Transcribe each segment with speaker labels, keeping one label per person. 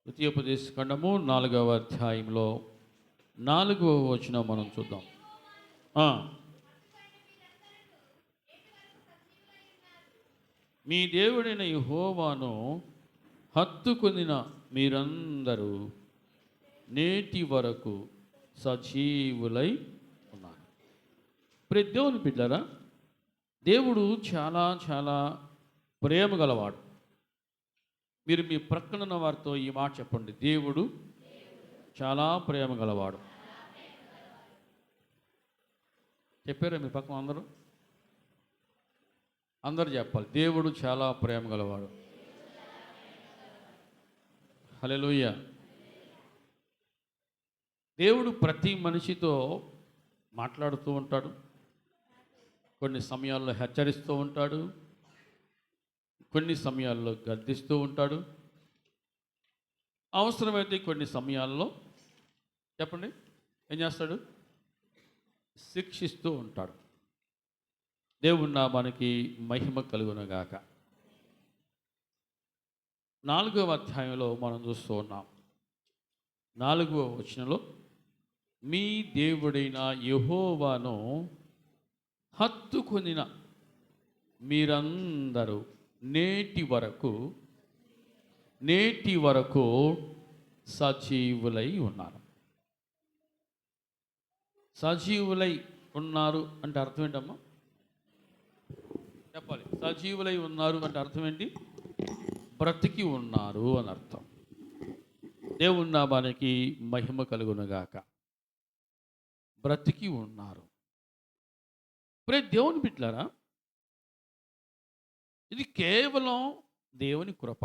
Speaker 1: ద్వితీయోపదేశ ఖండము 4వ అధ్యాయంలో 4వ వచనం మనం చూద్దాం. ఆ, మీ దేవుడైన యెహోవాను హత్తుకొనిన మీరందరూ నేటి వరకు సజీవులై ఉన్నారు. ప్రతి దేవుని బిడ్డలారా, దేవుడు చాలా చాలా ప్రేమ గలవాడు. మీరు మీ ప్రక్కనున్న వారితో ఈ మాట చెప్పండి: దేవుడు చాలా ప్రేమ గలవాడు. చెప్పారా మీ పక్కన అందరూ? అందరూ చెప్పాలి, దేవుడు చాలా ప్రేమ గలవాడు. హల్లెలూయా. దేవుడు ప్రతి మనిషితో మాట్లాడుతూ ఉంటాడు. కొన్ని సమయాల్లో హెచ్చరిస్తూ ఉంటాడు, కొన్ని సమయాల్లో గద్దిస్తూ ఉంటాడు, అవసరమైతే కొన్ని సమయాల్లో చెప్పండి ఏం చేస్తాడు? శిక్షిస్తూ ఉంటాడు. దేవుని నామానికి మహిమ కలుగునుగాక. 4వ అధ్యాయంలో మనం చూస్తూ ఉన్నాం. 4వ వచనంలో మీ దేవుడైన యెహోవాను హత్తుకొనిన మీరందరూ నేటి వరకు సజీవులై ఉన్నారు. సజీవులై ఉన్నారు అంటే అర్థం ఏంటమ్మా? చెప్పాలి. సజీవులై ఉన్నారు అంటే అర్థం ఏంటి? బ్రతికి ఉన్నారు అని అర్థం. దేవుని నామానికి మహిమ కలుగునుగాక. బ్రతికి ఉన్నారు. ప్రతి దేవుని బిడ్డలారా, ఇది కేవలం దేవుని కృప.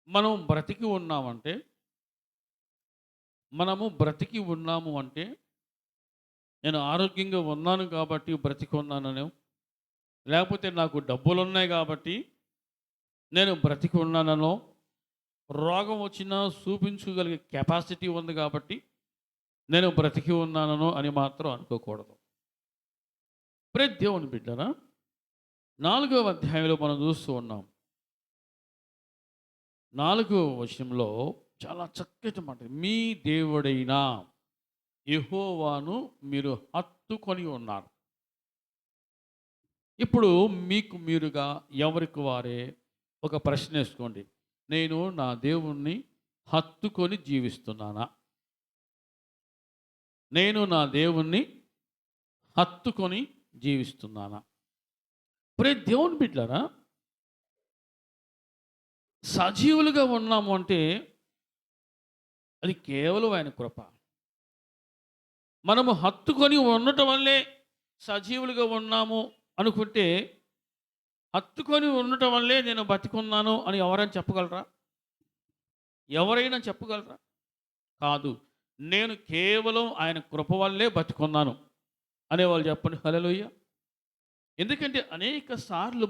Speaker 1: మనం బ్రతికి ఉన్నామంటే, నేను ఆరోగ్యంగా ఉన్నాను కాబట్టి బ్రతికి ఉన్నాననే, లేకపోతే నాకు డబ్బులు ఉన్నాయి కాబట్టి నేను బ్రతికి ఉన్నానో, రోగం వచ్చినా చూపించుకోగలిగే కెపాసిటీ ఉంది కాబట్టి నేను బ్రతికి ఉన్నానో అని మాత్రం అనుకోకూడదు. ప్రతి దేవుని బిడ్డరా, 4వ అధ్యాయంలో మనం చూస్తూ ఉన్నాం. 4వ వచనంలో చాలా చక్కటి మాట: మీ దేవుడైన యెహోవాను మీరు హత్తుకొని ఉన్నారు. ఇప్పుడు మీకు మీరుగా ఎవరికి వారే ఒక ప్రశ్న వేసుకోండి. నేను నా దేవుణ్ణి హత్తుకొని జీవిస్తున్నానా? నేను నా దేవుణ్ణి హత్తుకొని జీవిస్తున్నానా? ప్రతి దేవుని బిడ్డలారా, సజీవులుగా ఉన్నాము అంటే అది కేవలం ఆయన కృప. మనము హత్తుకొని ఉండటం వల్లే సజీవులుగా ఉన్నాము అనుకుంటే, హత్తుకొని ఉండటం వల్లే నేను బతికున్నాను అని ఎవరైనా చెప్పగలరా? ఎవరైనా చెప్పగలరా? కాదు. నేను కేవలం ఆయన కృప వల్లే బతికున్నాను అనేవాళ్ళు చెప్పండి. హల్లెలూయా. ఎందుకంటే అనేక సార్లు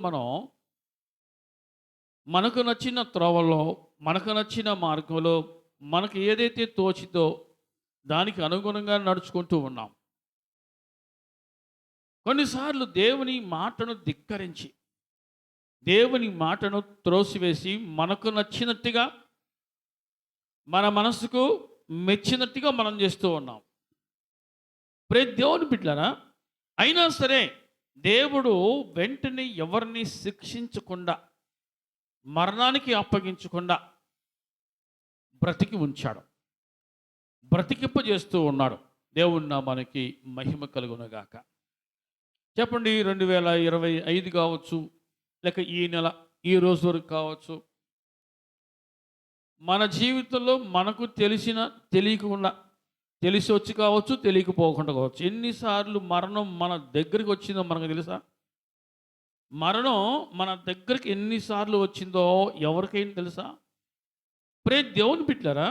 Speaker 1: మనకు నచ్చిన త్రోవలో, మనకు నచ్చిన మార్గంలో, మనకు ఏదైతే తోచితో దానికి అనుగుణంగా నడుచుకుంటూ ఉన్నాం. కొన్నిసార్లు దేవుని మాటను ధిక్కరించి, దేవుని మాటను త్రోసివేసి, మనకు నచ్చినట్టుగా, మన మనసుకు మెచ్చినట్టుగా మనం చేస్తూ ఉన్నాం. ప్రతి దేవుని బిడ్డలారా, అయినా సరే దేవుడు వెంటనే ఎవరిని శిక్షించకుండా, మరణానికి అప్పగించకుండా బ్రతికి ఉంచాడు, బ్రతికింపజేస్తూ ఉన్నాడు. దేవుని నామానికి మహిమ కలుగునుగాక. చెప్పండి, 2025 కావచ్చు, లేక ఈ నెల ఈ రోజు వరకు కావచ్చు, మన జీవితంలో మనకు తెలియకుండా, తెలిసి వచ్చి కావచ్చు, తెలియకపోకుండా కావచ్చు, ఎన్నిసార్లు మరణం మన దగ్గరికి వచ్చిందో మనకు తెలుసా? మరణం మన దగ్గరికి ఎన్నిసార్లు వచ్చిందో ఎవరికైనా తెలుసా? ప్రతి దేవుని బిడ్డలారా,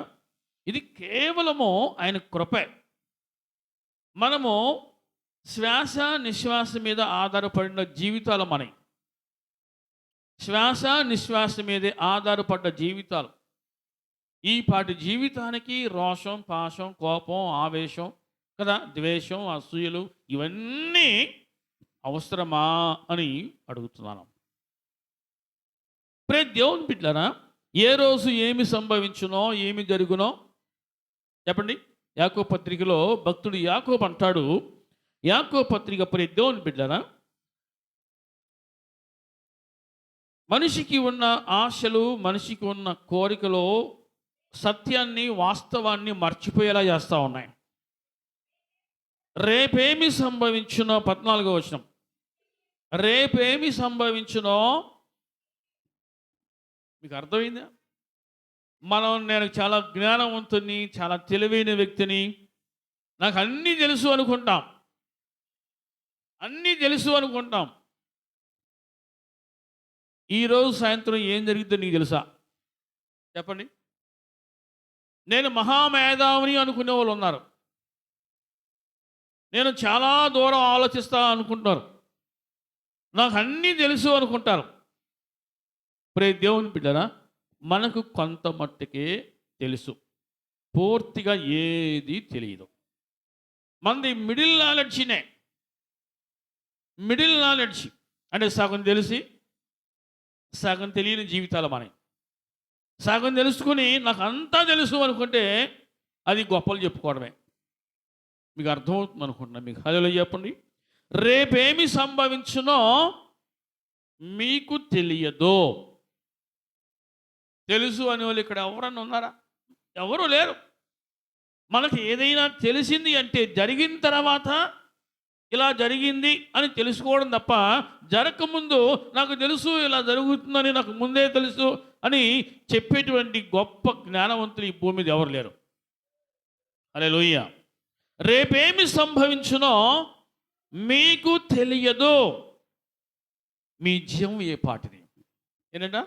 Speaker 1: ఇది కేవలము ఆయన కృపే. మనము శ్వాస నిశ్వాస మీద ఆధారపడిన జీవితాలు మనవి. శ్వాస నిశ్వాస మీదే ఆధారపడ్డ జీవితాలు. ఈ పాటి జీవితానికి రోషం, పాశం, కోపం, ఆవేశం కదా, ద్వేషం, అసూయలు ఇవన్నీ అవసరమా అని అడుగుతున్నాను. ప్రతి దేవుని బిడ్డలారా, ఏ రోజు ఏమి సంభవించునో ఏమి జరుగునో చెప్పండి. యాకోబు పత్రికలో భక్తుడు యాకోబు అంటాడు, యాకోబు పత్రిక దేవుని బిడ్డలారా, మనిషికి ఉన్న ఆశలు, మనిషికి ఉన్న కోరికలో సత్యాన్ని, వాస్తవాన్ని మర్చిపోయేలా చేస్తూ ఉన్నాయి. రేపేమి సంభవించునో 14వ వచనం, రేపేమి సంభవించునో మీకు అర్థమైందా? నేను చాలా జ్ఞానవంతుని, చాలా తెలివైన వ్యక్తిని, నాకు అన్నీ తెలుసు అనుకుంటాం. అన్నీ తెలుసు అనుకుంటాం. ఈరోజు సాయంత్రం ఏం జరిగిద్దో నీకు తెలుసా? చెప్పండి. నేను మహామేధావిని అనుకునే వాళ్ళు ఉన్నారు. నేను చాలా దూరం ఆలోచిస్తా అనుకుంటున్నారు. నాకు అన్నీ తెలుసు అనుకుంటారు. దేవుని బిడ్డరా, మనకు కొంత మట్టుకే తెలుసు, పూర్తిగా ఏది తెలియదు. మనది మిడిల్ నాలెడ్జినే. మిడిల్ నాలెడ్జ్ అంటే సగం తెలిసి సగం తెలియని జీవితాలు మనవి. సగం తెలుసుకుని నాకు అంతా తెలుసు అనుకుంటే అది గొప్పలు చెప్పుకోవడమే. మీకు అర్థమవుతుంది అనుకుంటున్నా. మీకు హల్లెలూయా చెప్పండి. రేపేమి సంభవించునో మీకు తెలియదు. తెలుసు అనే వాళ్ళు ఇక్కడ ఎవరన్నా ఉన్నారా? ఎవరు లేరు. మనకి ఏదైనా తెలిసింది అంటే జరిగిన తర్వాత ఇలా జరిగింది అని తెలుసుకోవడం తప్ప, జరగకముందు నాకు తెలుసు ఇలా జరుగుతుందని, నాకు ముందే తెలుసు అని చెప్పేటువంటి గొప్ప జ్ఞానవంతులు ఈ భూమి మీద ఎవరు లేరు. హల్లెలూయా. రేపేమి సంభవించునో మీకు తెలియదు. మీ జీవం ఏ పాటిది? ఏంటంట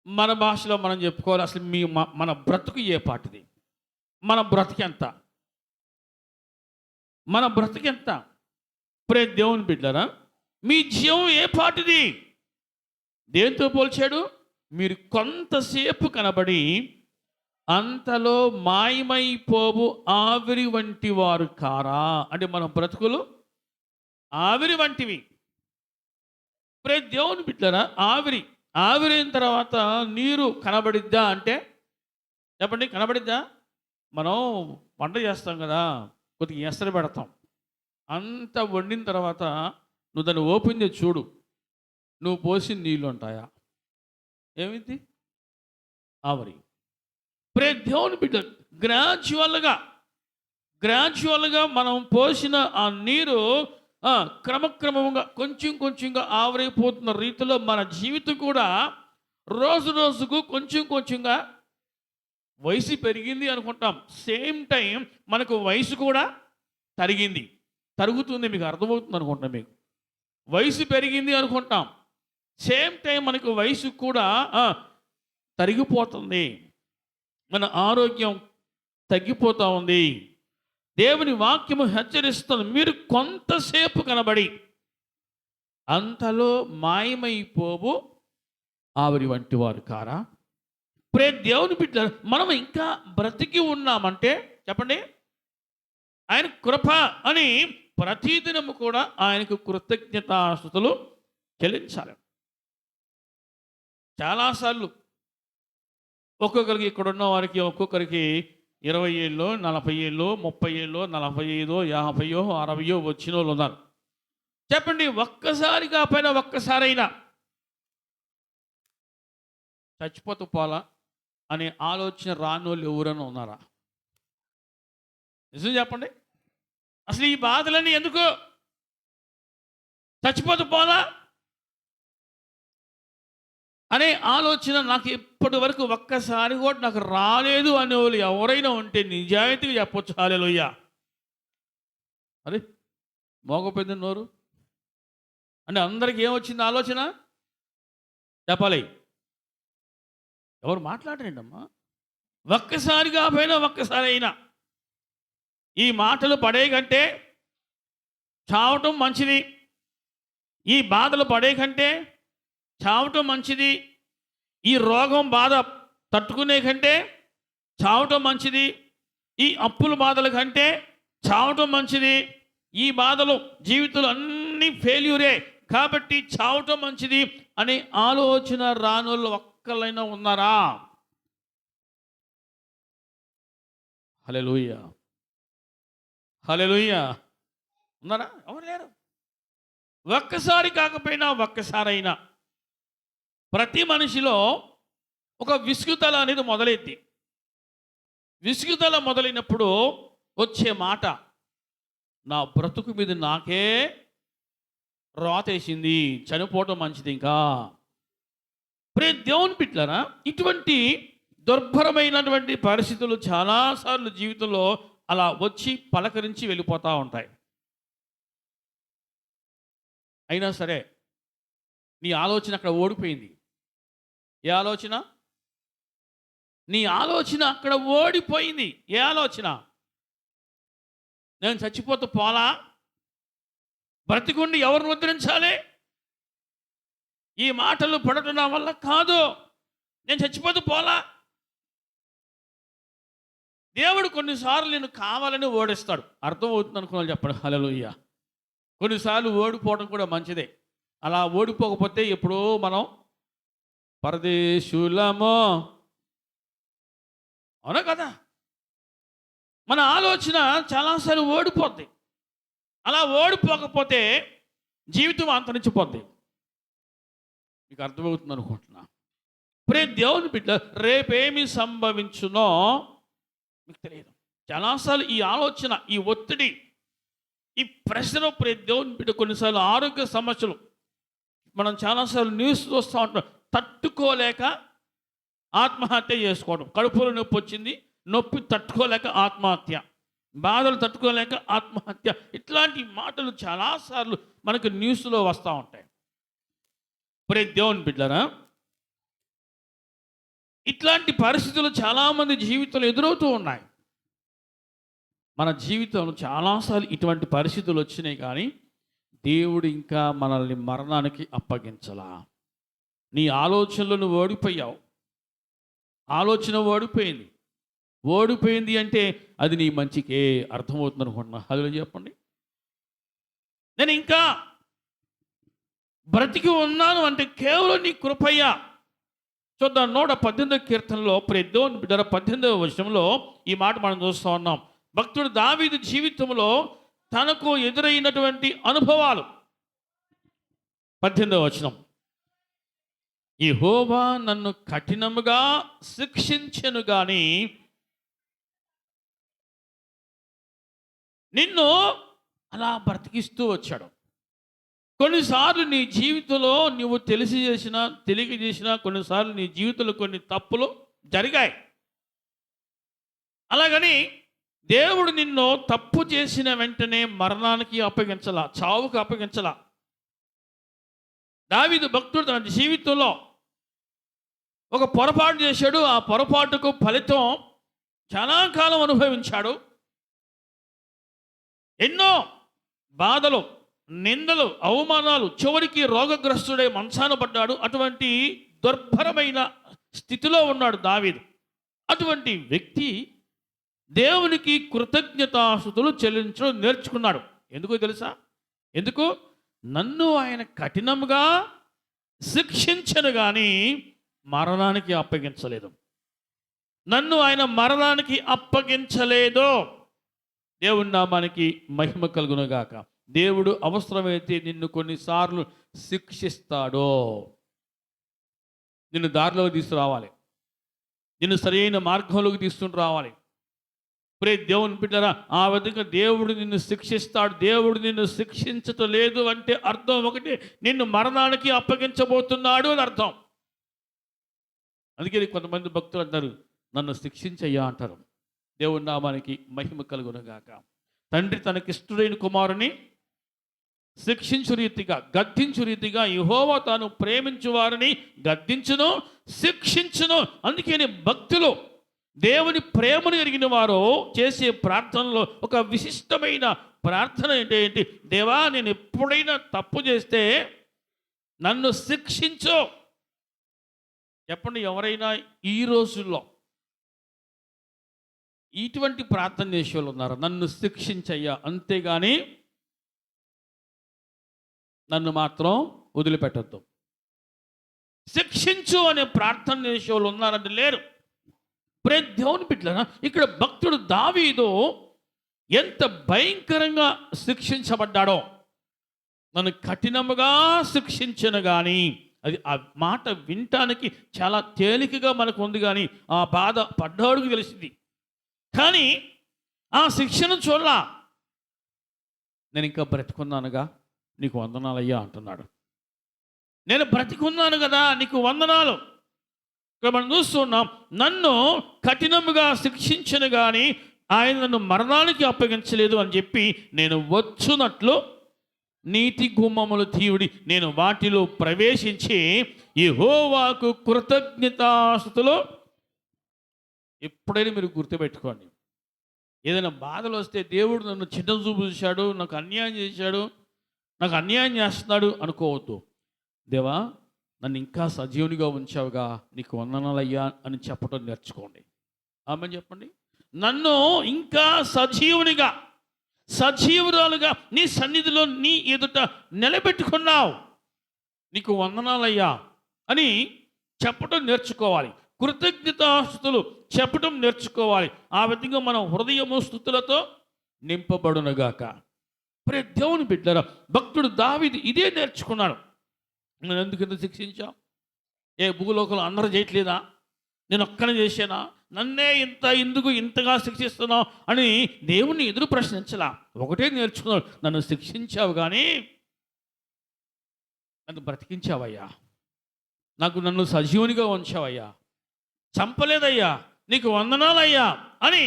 Speaker 1: మన భాషలో మనం చెప్పుకోవాలి, అసలు మన బ్రతుకు ఏ పాటిది? మన బ్రతికెంత? మన బ్రతికెంత? దేవుని బిడ్డలారా, మీ జీవం ఏ పాటిది? దేంతో పోల్చాడు? మీరు కొంతసేపు కనబడి అంతలో మాయమైపోవు ఆవిరి వంటి వారు కారా? అంటే మన బ్రతుకులు ఆవిరి వంటివి. దేవుని బిడ్డలారా, ఆవిరైన తర్వాత నీరు కనబడిద్దా అంటే చెప్పండి, కనబడిద్దా? మనం వంట చేస్తాం కదా, కొద్దిగా ఎసరు పెడతాం. అంత వండిన తర్వాత నువ్వు దాన్ని ఓపెన్ చేసి చూడు, నువ్వు పోసిన నీళ్ళు ఉంటాయా? ఏమిటి? ఆవిరి. దేవుని బిడ్డ, గ్రాడ్యువల్గా మనం పోసిన ఆ నీరు క్రమక్రమంగా కొంచెంగా ఆవిరైపోతున్న రీతిలో మన జీవితం కూడా రోజు రోజుకు కొంచెంగా వయసు పెరిగింది అనుకుంటాం. సేమ్ టైం మనకు వయసు కూడా తరుగుతుంది. మీకు అర్థమవుతుంది అనుకుంటాం. మీకు వయసు పెరిగింది అనుకుంటాం, సేమ్ టైం మనకు వయసు కూడా తరిగిపోతుంది. మన ఆరోగ్యం తగ్గిపోతూ ఉంది. దేవుని వాక్యము హెచ్చరిస్తుంది, మీరు కొంతసేపు కనబడి అంతలో మాయమైపోవు ఆవిరి వంటి వారు కారా? దేవుని బిడ్డ, మనం ఇంకా బ్రతికి ఉన్నామంటే చెప్పండి, ఆయన కృప అని ప్రతిదినము కూడా ఆయనకు కృతజ్ఞతాస్తుతులు చెల్లించాలి. చాలాసార్లు ఒక్కొక్కరికి, ఇక్కడ ఉన్న వారికి ఒక్కొక్కరికి 20 ఏళ్ళు, 40 ఏళ్ళు, 30 ఏళ్ళు, 45, 50, 60 వచ్చిన వాళ్ళు ఉన్నారు. చెప్పండి, ఒక్కసారిగా పైన ఒక్కసారైనా చచ్చిపోతూ పోలా అనే ఆలోచన రాని వాళ్ళు ఎవరైనా ఉన్నారా? నిజం చెప్పండి. అసలు ఈ బాధలన్నీ ఎందుకు? చచ్చిపోతూ పోలా అనే ఆలోచన నాకు ఇప్పటి వరకు ఒక్కసారి కూడా నాకు రాలేదు అనే వాళ్ళు ఎవరైనా ఉంటే నిజాయితీగా చెప్పొచ్చు హల్లెలూయా. అరే మోగపోయింది నోరు అంటే అందరికి ఏమొచ్చింది ఆలోచన? చెప్పాలి. ఎవరు మాట్లాడండి అమ్మా. ఒక్కసారిగా పైన ఒక్కసారి అయినా ఈ మాటలు పడే కంటే చావటం మంచిది, ఈ బాధలు పడే కంటే చావటం మంచిది, ఈ రోగం బాధ తట్టుకునే కంటే చావటం మంచిది, ఈ అప్పుల బాధల కంటే చావటం మంచిది, ఈ బాధలు జీవితంలో అన్నీ ఫెయిల్యూరే కాబట్టి చావటం మంచిది అనే ఆలోచన రానోళ్ళు ఒక్కళ్ళైనా ఉన్నారా? హల్లెలూయా, హల్లెలూయా. ఉన్నారా? ఎవరు లేరు. ఒక్కసారి కాకపోయినా ఒక్కసారైనా ప్రతి మనిషిలో ఒక విసుగుదల అనేది మొదలైద్ది. విసుగుదల మొదలైనప్పుడు వచ్చే మాట, నా బ్రతుకు మీద నాకే రాతేసింది, చనిపోవటం మంచిది ఇంకా. దేవుని బిడ్డలారా, ఇటువంటి దుర్భరమైనటువంటి పరిస్థితులు చాలాసార్లు జీవితంలో అలా వచ్చి పలకరించి వెళ్ళిపోతూ ఉంటాయి. అయినా సరే నీ ఆలోచన అక్కడ ఓడిపోయింది. ఏ ఆలోచన? నీ ఆలోచన అక్కడ ఓడిపోయింది. ఏ ఆలోచన? నేను చచ్చిపోతూ పోలా, బ్రతికుండి ఎవరిని ఉద్ధరించాలి? ఈ మాటలు పడటం నా వల్ల కాదు, నేను చచ్చిపోతూ పోలా. దేవుడు కొన్నిసార్లు నేను కావాలని ఓడిస్తాడు. అర్థమవుతుంది అనుకున్నాను చెప్పండి. హల్లెలూయా. కొన్నిసార్లు ఓడిపోవడం కూడా మంచిదే. అలా ఓడిపోకపోతే ఎప్పుడో మనం పరదేశులమో, అవునా కదా? మన ఆలోచన చాలాసార్లు ఓడిపోద్ది. అలా ఓడిపోకపోతే జీవితం అంతరించిపోద్ది. మీకు అర్థమవుతుంది అనుకుంటున్నా. దేవుని బిడ్డ, రేపేమి సంభవించునో మీకు తెలియదు. చాలాసార్లు ఈ ఆలోచన, ఈ ఒత్తిడి, ఈ ప్రశ్న దేవుని బిడ్డ కొన్నిసార్లు ఆరోగ్య సమస్యలు మనం చాలాసార్లు న్యూస్ చూస్తూ ఉంటాం. తట్టుకోలేక ఆత్మహత్య చేసుకోవడం. కడుపులో నొప్పి వచ్చింది, నొప్పి తట్టుకోలేక ఆత్మహత్య, బాధలు తట్టుకోలేక ఆత్మహత్య. ఇట్లాంటి మాటలు చాలాసార్లు మనకు న్యూస్లో వస్తూ ఉంటాయి. దేవుని బిడ్డలారా, ఇట్లాంటి పరిస్థితులు చాలామంది జీవితంలో ఎదురవుతూ ఉన్నాయి. మన జీవితంలో చాలాసార్లు ఇటువంటి పరిస్థితులు వచ్చినాయి, కానీ దేవుడు ఇంకా మనల్ని మరణానికి అప్పగించలా. నీ ఆలోచనలో నువ్వు ఓడిపోయావు. ఆలోచన ఓడిపోయింది. ఓడిపోయింది అంటే అది నీ మంచికే. అర్థమవుతుంది అనుకుంటున్నా. అది చెప్పండి. నేను ఇంకా బ్రతికి ఉన్నాను అంటే కేవలం నీ కృపయ్యా. చూద్దాం 118వ కీర్తనలో దేవుని బిడ్డల 18వ వచనంలో ఈ మాట మనం చూస్తూ ఉన్నాం. భక్తుడు దావీదు జీవితంలో తనకు ఎదురైనటువంటి అనుభవాలు. 18వ వచనం, యెహోవా నన్ను కఠినముగా శిక్షించెను గాని నిన్ను అలా బ్రతికిస్తూ వచ్చాడు. కొన్నిసార్లు నీ జీవితంలో నువ్వు తెలిసి చేసినా తెలియక చేసినా కొన్నిసార్లు నీ జీవితంలో కొన్ని తప్పులు జరిగాయి. అలాగని దేవుడు నిన్ను తప్పు చేసిన వెంటనే మరణానికి అప్పగించలా, చావుకు అప్పగించలా. దావీదు భక్తుడు తన జీవితంలో ఒక పొరపాటు చేశాడు. ఆ పొరపాటుకు ఫలితం చాలా కాలం అనుభవించాడు. ఎన్నో బాధలు, నిందలు, అవమానాలు, చివరికి రోగగ్రస్తుడై మంచాన పడ్డాడు. అటువంటి దుర్భరమైన స్థితిలో ఉన్నాడు దావీదు. అటువంటి వ్యక్తి దేవునికి కృతజ్ఞతాస్తుతులు చెల్లించడం నేర్చుకున్నాడు. ఎందుకో తెలుసా? ఎందుకు? నన్ను ఆయన కఠినంగా శిక్షించను కానీ మరణానికి అప్పగించలేదు. నన్ను ఆయన మరణానికి అప్పగించలేదు. దేవుని నామానికి మహిమ కలుగునుగాక. దేవుడు అవసరమైతే నిన్ను కొన్నిసార్లు శిక్షిస్తాడో. నిన్ను దారిలోకి తీసుకురావాలి, నిన్ను సరైన మార్గంలోకి తీసుకుని రావాలి. దేవుని బిడ్డరా, ఆ విధంగా దేవుడు నిన్ను శిక్షిస్తాడు. దేవుడు నిన్ను శిక్షించటం లేదు అంటే అర్థం ఒకటి, నిన్ను మరణానికి అప్పగించబోతున్నాడు అని అర్థం. అందుకే కొంతమంది భక్తులు అంటారు, నన్ను శిక్షించయ్యా అంటారు. దేవుని నామానికి మహిమ కలుగునుగాక. తండ్రి తనకిష్టుడైన కుమారుని శిక్షించు రీతిగా, గద్దించు రీతిగా యెహోవా తాను ప్రేమించు వారిని గద్దించును, శిక్షించును. అందుకని భక్తులు, దేవుని ప్రేమను ఎరిగిన వారు చేసే ప్రార్థనలో ఒక విశిష్టమైన ప్రార్థన ఏంటి? దేవా, నేను ఎప్పుడైనా తప్పు చేస్తే నన్ను శిక్షించు. చెప్పండి, ఎవరైనా ఈ రోజుల్లో ఇటువంటి ప్రార్థన చేసే వాళ్ళు ఉన్నారు? నన్ను శిక్షించయ్యా, అంతేగాని నన్ను మాత్రం వదిలిపెట్టద్దు. శిక్షించు అనే ప్రార్థన చేసే వాళ్ళు ఉన్నారంటే లేరు. దేవుని బిడ్డలారా, ఇక్కడ భక్తుడు దావీదు ఎంత భయంకరంగా శిక్షించబడ్డాడో. నన్ను కఠినముగా శిక్షించను కానీ, అది ఆ మాట వినటానికి చాలా తేలికగా మనకు ఉంది, కానీ ఆ బాధ పడ్డాడుకు తెలిసింది. కానీ ఆ శిక్షను చూడలా. నేను ఇంకా బ్రతికున్నానుగా, నీకు వందనాలయ్యా అంటున్నాడు. నేను బ్రతికున్నాను కదా, నీకు వందనాలు. ఇక్కడ మనం చూస్తున్నాం, నన్ను కఠినముగా శిక్షించను కానీ ఆయన నన్ను మరణానికి అప్పగించలేదు అని చెప్పి, నేను వచ్చునట్లు నీతి గుమ్మములు తీయుడి, నేను వాటిలో ప్రవేశించి యెహోవాకు కృతజ్ఞతాస్తుతులు. ఎప్పుడైనా మీరు గుర్తుపెట్టుకోండి, ఏదైనా బాధలు వస్తే దేవుడు నన్ను చిన్న చూపు చూశాడు, నాకు అన్యాయం చేశాడు, నాకు అన్యాయం చేస్తున్నాడు అనుకోవద్దు. దేవా, నన్ను ఇంకా సజీవునిగా ఉంచావుగా, నీకు వందనాలయ్యా అని చెప్పడం నేర్చుకోండి. ఆమె చెప్పండి. నన్ను ఇంకా సజీవునిగా, సజీవురాలుగా నీ సన్నిధిలో నీ ఎదుట నిలబెట్టుకున్నావు, నీకు వందనాలయ్యా అని చెప్పడం నేర్చుకోవాలి. కృతజ్ఞతాస్తుతులు చెప్పడం నేర్చుకోవాలి. ఆ విధంగా మనం హృదయము స్తుతులతో నింపబడునుగాక. దేవుని బిడ్డలారా, భక్తుడు దావీదు ఇదే నేర్చుకున్నాడు. నేను ఎందుకు ఇంత శిక్షించావు? ఏ భూలోకంలో అందరూ చేయట్లేదా? నేను ఒక్కనే చేశానా? నన్నే ఎందుకు ఇంతగా శిక్షిస్తున్నావు అని దేవుణ్ణి ఎదురు ప్రశ్నించలా. ఒకటే నేర్చుకున్నాడు, నన్ను శిక్షించావు కానీ నన్ను బ్రతికించావయ్యా, నన్ను సజీవునిగా ఉంచావయ్యా, చంపలేదయ్యా, నీకు వందనాలయ్యా అని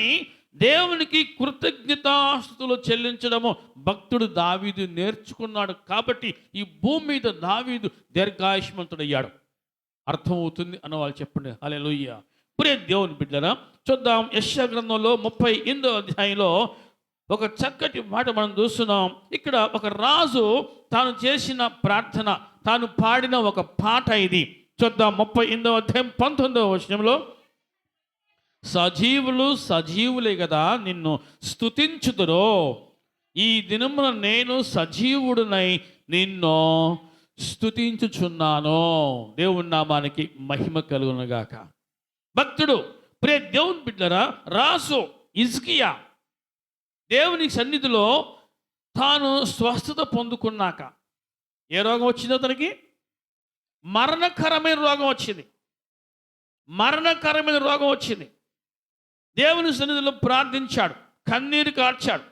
Speaker 1: దేవునికి కృతజ్ఞతాస్తుతులు చెల్లించడము భక్తుడు దావీదు నేర్చుకున్నాడు. కాబట్టి ఈ భూమి మీద దావీదు దీర్ఘాయుష్మంతుడయ్యాడు. అర్థమవుతుంది అన్న వాళ్ళు చెప్పండి హల్లెలూయా. దేవుని బిడ్డలారా, చూద్దాం. యెషయా గ్రంథంలో 38వ అధ్యాయంలో ఒక చక్కటి మాట మనం చూస్తున్నాం. ఇక్కడ ఒక రాజు తాను చేసిన ప్రార్థన, తాను పాడిన ఒక పాట ఇది. చూద్దాం. 38వ అధ్యాయం 19వ వచనంలో, సజీవులు సజీవులే కదా నిన్ను స్తుతించుదురో, ఈ దినమున నేను సజీవుడునై నిన్ను స్తుతించుచున్నాను. దేవుని నామానికి మహిమ కలుగునుగాక. భక్తుడు దేవుని బిడ్డలారా, రాసు హిజ్కియా దేవుని సన్నిధిలో తాను స్వస్థత పొందుకున్నాక ఏ రోగం వచ్చిందో అతనికి? మరణకరమైన రోగం వచ్చింది. మరణకరమైన రోగం వచ్చింది. దేవుని సన్నిధిలో ప్రార్థించాడు, కన్నీరు కార్చాడు,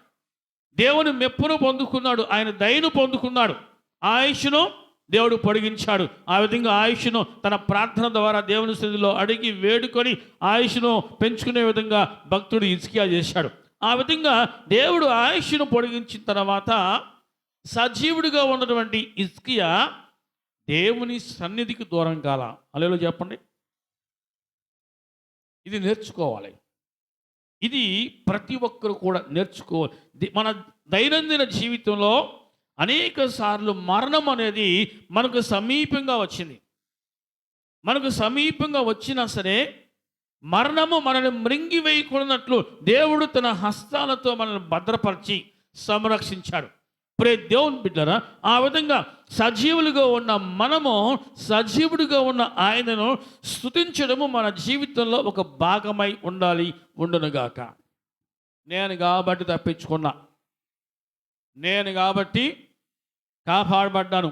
Speaker 1: దేవుని మెప్పును పొందుకున్నాడు, ఆయన దయను పొందుకున్నాడు, ఆయుష్ను దేవుడు పొడిగించాడు. ఆ విధంగా ఆయుష్ను తన ప్రార్థన ద్వారా దేవుని సన్నిధిలో అడిగి వేడుకొని ఆయుష్ను పెంచుకునే విధంగా భక్తుడు హిజ్కియా చేశాడు. ఆ విధంగా దేవుడు ఆయుష్ను పొడిగించిన తర్వాత సజీవుడిగా ఉన్నటువంటి హిజ్కియా దేవుని సన్నిధికి దూరం కాల. హల్లెలూయా చెప్పండి. ఇది నేర్చుకోవాలి. ఇది ప్రతి ఒక్కరు కూడా నేర్చుకోవాలి. మన దైనందిన జీవితంలో అనేక సార్లు మరణం అనేది మనకు సమీపంగా వచ్చింది. మనకు సమీపంగా వచ్చినా సరే మరణము మనల్ని మృంగివేయకూడనట్లు దేవుడు తన హస్తాలతో మనల్ని భద్రపరిచి సంరక్షించాడు. దేవుని బిడ్డలారా, ఆ విధంగా సజీవులుగా ఉన్న మనము, సజీవుడిగా ఉన్న ఆయనను స్తుతించడము మన జీవితంలో ఒక భాగమై ఉండునుగాక. నేను కాబట్టి తప్పించుకున్నా, నేను కాబట్టి కాపాడబడ్డాను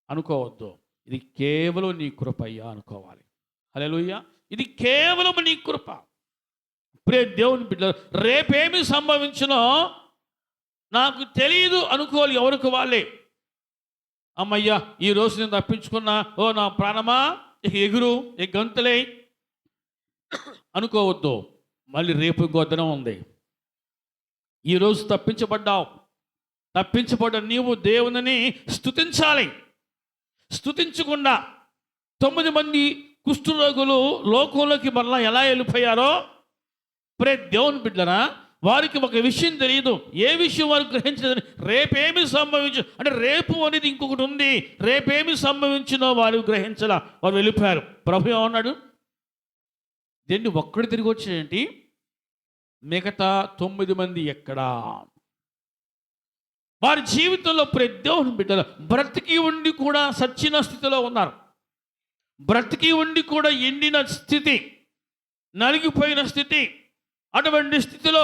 Speaker 1: అనుకోవద్దు. ఇది కేవలం నీ కృపయ్యా అనుకోవాలి. హల్లెలూయా. ఇది కేవలం నీ కృప. దేవుని బిడ్డ, రేపేమి సంభవించునో నాకు తెలియదు అనుకోవాలి ఎవరికి వాళ్ళే. అమ్మయ్యా, ఈరోజు నేను తప్పించుకున్నా, ఓ నా ప్రాణమా ఇక ఎగురు, ఇక గంతులే అనుకోవద్దు. మళ్ళీ రేపు ఇంకో దినం ఉంది. ఈరోజు తప్పించబడ్డావు, తప్పించబడ్డ నీవు దేవుని స్తుతించాలి. స్తుతించకుండా 9 మంది కుష్ఠరోగులు లోకంలోకి మరలా ఎలా వెళ్ళిపోయారో, దేవుని బిడ్డరా, వారికి ఒక విషయం తెలియదు. ఏ విషయం వారు గ్రహించలేదని, రేపేమి సంభవించు అంటే రేపు అనేది ఇంకొకటి ఉంది, రేపేమి సంభవించినో వారు గ్రహించలా, వారు వెళ్ళిపోయారు. ప్రభు ఏమన్నాడు? దీన్ని ఒక్కడు తిరిగి వచ్చేయండి, మిగతా 9 మంది ఎక్కడా? వారి జీవితంలో దేవుని బిడ్డలు బ్రతికి ఉండి కూడా సచ్చిన స్థితిలో ఉన్నారు. బ్రతికి ఉండి కూడా ఎండిన స్థితి, నలిగిపోయిన స్థితి. అటువంటి స్థితిలో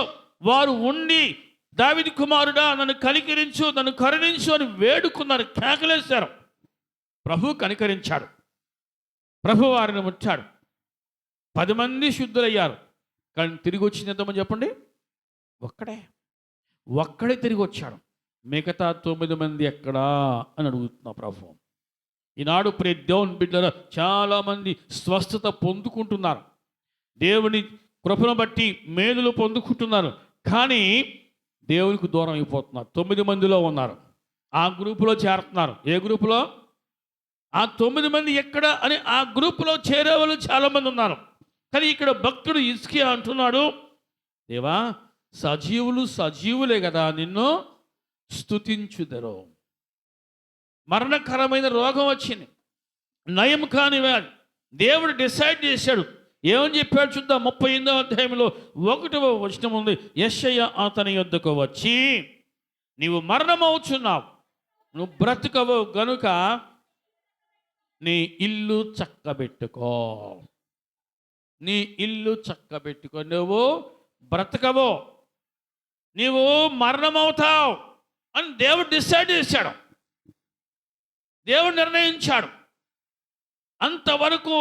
Speaker 1: వారు ఉండి, దావీదు కుమారుడా నన్ను కనికరించు, నన్ను కరుణించు అని వేడుకున్నారు, కేకలేశారు. ప్రభు కనికరించాడు, ప్రభు వారిని ముట్టాడు. 10 మంది శుద్ధులయ్యారు. కానీ తిరిగి వచ్చింది ఎంతమంది చెప్పండి? ఒక్కడే తిరిగి వచ్చాడు. మిగతా 9 మంది ఎక్కడా అని అడుగుతున్నా ప్రభు. ఈనాడు ప్రియ దేవుని బిడ్డలు చాలామంది స్వస్థత పొందుకుంటున్నారు, దేవుని కృపను బట్టి మేలులు పొందుకుంటున్నారు. కానీ దేవునికి దూరం అయిపోతున్నారు. 9 మందిలో ఉన్నారు, ఆ గ్రూపులో చేరుతున్నారు. ఏ గ్రూపులో? ఆ 9 మంది ఎక్కడ అని ఆ గ్రూపులో చేరేవాళ్ళు చాలామంది ఉన్నారు. కానీ ఇక్కడ భక్తుడు హిజ్కియా అంటున్నాడు, దేవా సజీవులే కదా నిన్ను స్తుతించుదరు. మరణకరమైన రోగం వచ్చింది, నయం కాని వ్యాధి. దేవుడు డిసైడ్ చేశాడు. ఏమని చెప్పాడు చూద్దాం. 38వ అధ్యాయంలో 1వ వచనం ఉంది. యెషయా అతని యొద్దకు వచ్చి, నీవు మరణమవుచున్నావు, నువ్వు బ్రతుకవు గనుక నీ ఇల్లు చక్కబెట్టుకో, నీ ఇల్లు చక్కబెట్టుకో, నువ్వు బ్రతకవు, నీవు మరణమవుతావు అని దేవుడు డిసైడ్ చేశాడు, దేవుడు నిర్ణయించాడు. అంతవరకు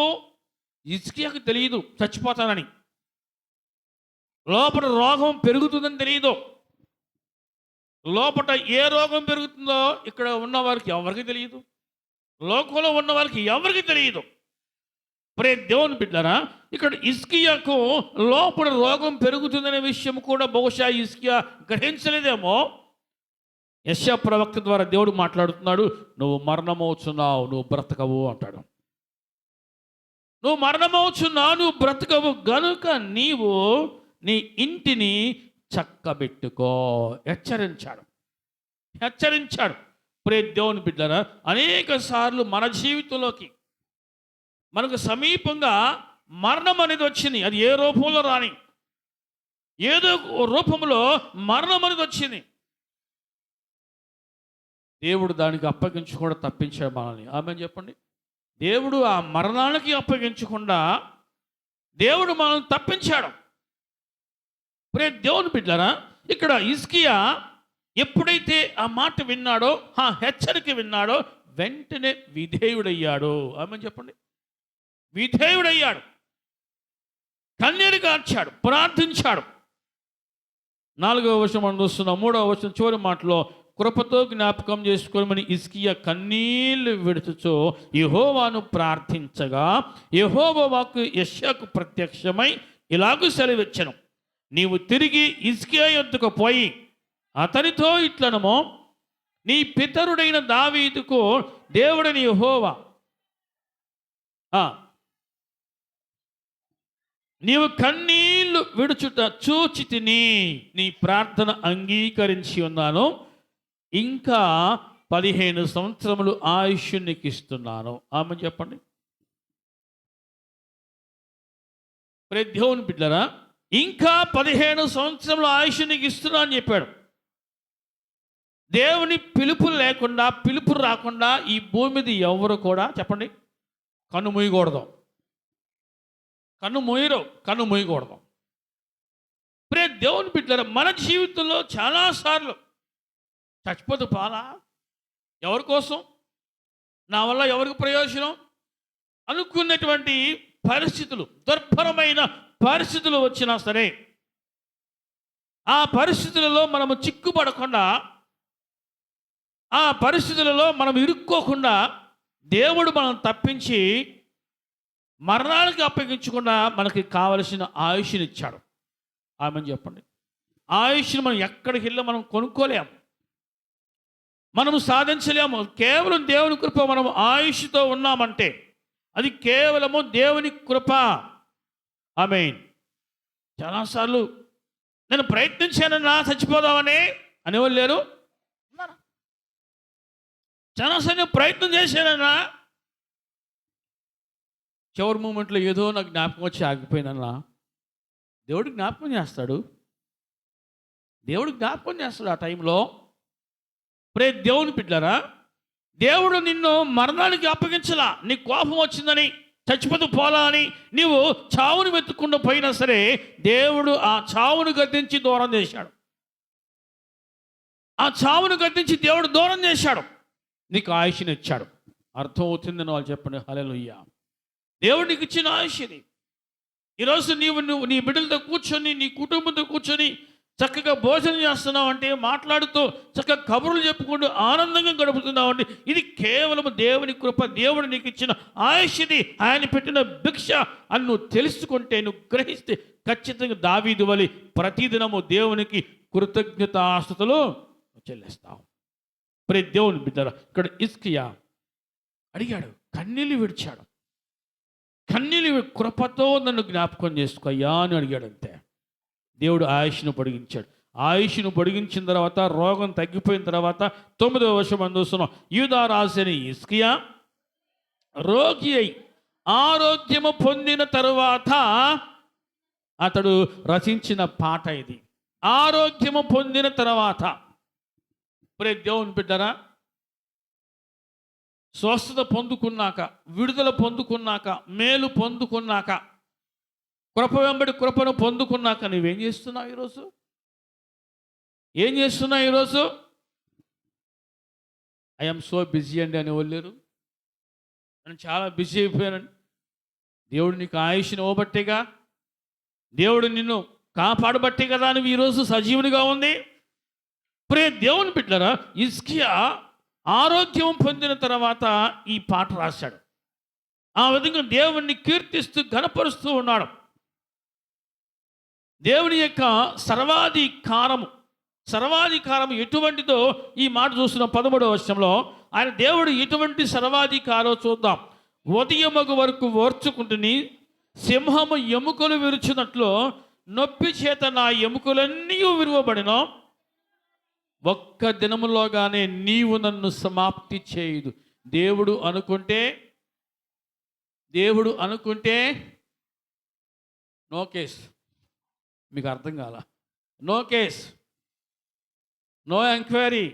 Speaker 1: హిజ్కియాకు తెలియదు చచ్చిపోతానని, లోపల రోగం పెరుగుతుందని తెలియదు. లోపల ఏ రోగం పెరుగుతుందో ఇక్కడ ఉన్న వారికి ఎవరికి తెలియదు, లోకంలో ఉన్న వారికి ఎవరికి తెలియదు. ప్రే దేవుని బిడ్డలారా, ఇక్కడ హిజ్కియాకు లోపల రోగం పెరుగుతుందనే విషయం కూడా బహుశా హిజ్కియా గ్రహించలేదేమో. యెషయా ప్రవక్త ద్వారా దేవుడు మాట్లాడుతున్నాడు, నువ్వు మరణమవుచున్నావు, నువ్వు బ్రతకవు అంటాడు. నువ్వు మరణమవుచున్నావు, నువ్వు బ్రతకవు గనుక నీవు నీ ఇంటిని చక్కబెట్టుకో. హెచ్చరించాడు. ప్రే దేవుని బిడ్డలారా, అనేక సార్లు మన జీవితంలోకి మనకు సమీపంగా మరణం అనేది వచ్చింది. అది ఏ రూపంలో రాని, ఏదో రూపంలో మరణం అనేది వచ్చింది. దేవుడు దానికి అప్పగించకుండా తప్పించాడు మనల్ని. ఆమేన్ చెప్పండి. దేవుడు ఆ మరణానికి అప్పగించకుండా దేవుడు మనల్ని తప్పించాడు. ప్రే దేవుని బిడ్డలారా, ఇక్కడ హిజ్కియా ఎప్పుడైతే ఆ మాట విన్నాడో, ఆ హెచ్చరిక విన్నాడో, వెంటనే విధేయుడయ్యాడు. ఆమేన్ చెప్పండి. విధేయుడయ్యాడు, కన్నీరు కార్చాడు, ప్రార్థించాడు. 4వ వచనం మనం చూస్తున్నాం. 3వ వచనం చివరి మాటలో, కృపతో జ్ఞాపకం చేసుకోమని హిజ్కియా కన్నీళ్లు విడుచుచు యెహోవాను ప్రార్థించగా, యెహోవా వాక్కు యెషయాకు ప్రత్యక్షమై ఇలాగూ సెలవిచ్చెను, నీవు తిరిగి హిజ్కియా యొద్దకు పోయి అతనితో ఇట్లనము, నీ పితరుడైన దావీదుకు దేవుడని యెహోవా నీవు కన్నీళ్లు విడుచుట చూచి తిని నీ ప్రార్థన అంగీకరించి ఉన్నాను, ఇంకా 15 సంవత్సరములు ఆయుష్ నీకు ఇస్తున్నాను. ఆమె చెప్పండి. ప్రే దేవుని బిడ్డలారా, ఇంకా 15 సంవత్సరములు ఆయుష్ నీకు ఇస్తున్నా అని చెప్పాడు. దేవుని పిలుపు లేకుండా, పిలుపు రాకుండా ఈ భూమి మీద ఎవరు కూడా చెప్పండి కన్ను మూయకూడదు. కన్ను మూయకూడదు. ప్రే దేవుని బిడ్డలారా, మన జీవితంలో చాలాసార్లు చచ్చిపోతూ పాలా, ఎవరి కోసం, నా వల్ల ఎవరికి ప్రయోజనం అనుకున్నటువంటి పరిస్థితులు, దుర్భరమైన పరిస్థితులు వచ్చినా సరే, ఆ పరిస్థితులలో మనము చిక్కుపడకుండా, ఆ పరిస్థితులలో మనం ఇరుక్కోకుండా దేవుడు మనం తప్పించి మరణానికి అప్పగించకుండా మనకి కావలసిన ఆయుష్ని ఇచ్చాడు. ఆమెను చెప్పండి. ఆయుష్ని మనం ఎక్కడికి వెళ్ళి మనం కొనుక్కోలేము, మనము సాధించలేము. కేవలం దేవుని కృప. మనం ఆయుష్తో ఉన్నామంటే అది కేవలము దేవుని కృప. ఆమేన్. చాలాసార్లు నేను ప్రయత్నించానన్నా చచ్చిపోదామని అనేవాళ్ళు లేరు. చాలాసార్లు నేను ప్రయత్నం చేశానన్నా, చివరి మూమెంట్లో ఏదో నాకు జ్ఞాపకం వచ్చి ఆగిపోయినన్నా, దేవుడు జ్ఞాపకం చేస్తాడు. ఆ టైంలో. ప్రే దేవుని బిడ్డలారా, దేవుడు నిన్ను మరణానికి అప్పగించలా. నీ కోపం వచ్చిందని, చచ్చిపోతూ పోలా అని నీవు చావును వెతుక్కుండా పోయినా సరే దేవుడు ఆ చావును గద్దించి దూరం చేశాడు. ఆ చావును గద్దించి దేవుడు దూరం చేశాడు, నీకు ఆయుష్ని ఇచ్చాడు. అర్థం అవుతుందని వాళ్ళు చెప్పండి హల్లెలూయా. దేవుడు నీకు ఇచ్చిన ఆయుష్ ఇది. ఈరోజు నువ్వు నీ బిడ్డలతో కూర్చొని, నీ కుటుంబంతో కూర్చొని చక్కగా భోజనం చేస్తున్నావు అంటే, మాట్లాడుతూ చక్కగా కబుర్లు చెప్పుకుంటూ ఆనందంగా గడుపుతున్నావు అంటే, ఇది కేవలం దేవుని కృప, దేవుడు నీకు ఇచ్చిన ఆయుష్ ఇది, ఆయన పెట్టిన భిక్ష అని నువ్వు తెలుసుకుంటే, నువ్వు గ్రహిస్తే ఖచ్చితంగా దావీదు వలె ప్రతిదినము దేవునికి కృతజ్ఞతాస్తుతులు చెల్లిస్తావు. ప్రతి దేవుని బిడ్డరా, ఇక్కడ హిజ్కియా అడిగాడు, కన్నీళ్ళు విడిచాడు. కన్నీళ్ళు కృపతో నన్ను జ్ఞాపకం చేసుకోయ్యా అని అడిగాడు. అంతే, దేవుడు ఆయుష్ను పొడిగించాడు. ఆయుష్ను పొడిగించిన తర్వాత, రోగం తగ్గిపోయిన తర్వాత 9వ వచనం చూస్తున్నాం. యూదా రాజైన హిజ్కియా రోగి అయి ఆరోగ్యము పొందిన తరువాత అతడు రచించిన పాట ఇది. ఆరోగ్యము పొందిన తర్వాత, ప్రతి దేవుని బిడ్డరా, స్వస్థత పొందుకున్నాక, విడుదల పొందుకున్నాక, మేలు పొందుకున్నాక, కృప వెంబడి కృపను పొందుకున్నాక నువ్వేం చేస్తున్నావు ఈరోజు? ఏం చేస్తున్నావు ఈరోజు? ఐఎమ్ సో బిజీ అండి అని వెళ్ళారు. నేను చాలా బిజీ అయిపోయానండి. దేవుడు నీకు ఆయుష్ని ఇవ్వబట్టేగా, దేవుడు నిన్ను కాపాడబట్టే కదా నువ్వు ఈరోజు సజీవునిగా ఉంది. ప్రియ దేవుని బిడ్డలారా, హిజ్కియా ఆరోగ్యం పొందిన తర్వాత ఈ పాట రాశాడు. ఆ విధంగా దేవుణ్ణి కీర్తిస్తూ ఘనపరుస్తూ ఉన్నాడు. దేవుని యొక్క సర్వాధికారము ఎటువంటిదో ఈ మాట చూస్తున్న 13వ వచనంలో. ఆయన దేవుడు ఎటువంటి సర్వాధికారో చూద్దాం. ఉదయమగు వరకు ఓర్చుకుంటుని సింహము ఎముకలు విరుచున్నట్లు నొప్పి చేత నా ఎముకలన్నీ విరువబడినో, ఒక్క దినములోగానే నీవు నన్ను సమాప్తి చేయదు. దేవుడు అనుకుంటే నో కేస్. మీకు అర్థం కాల? No case, no enquiry.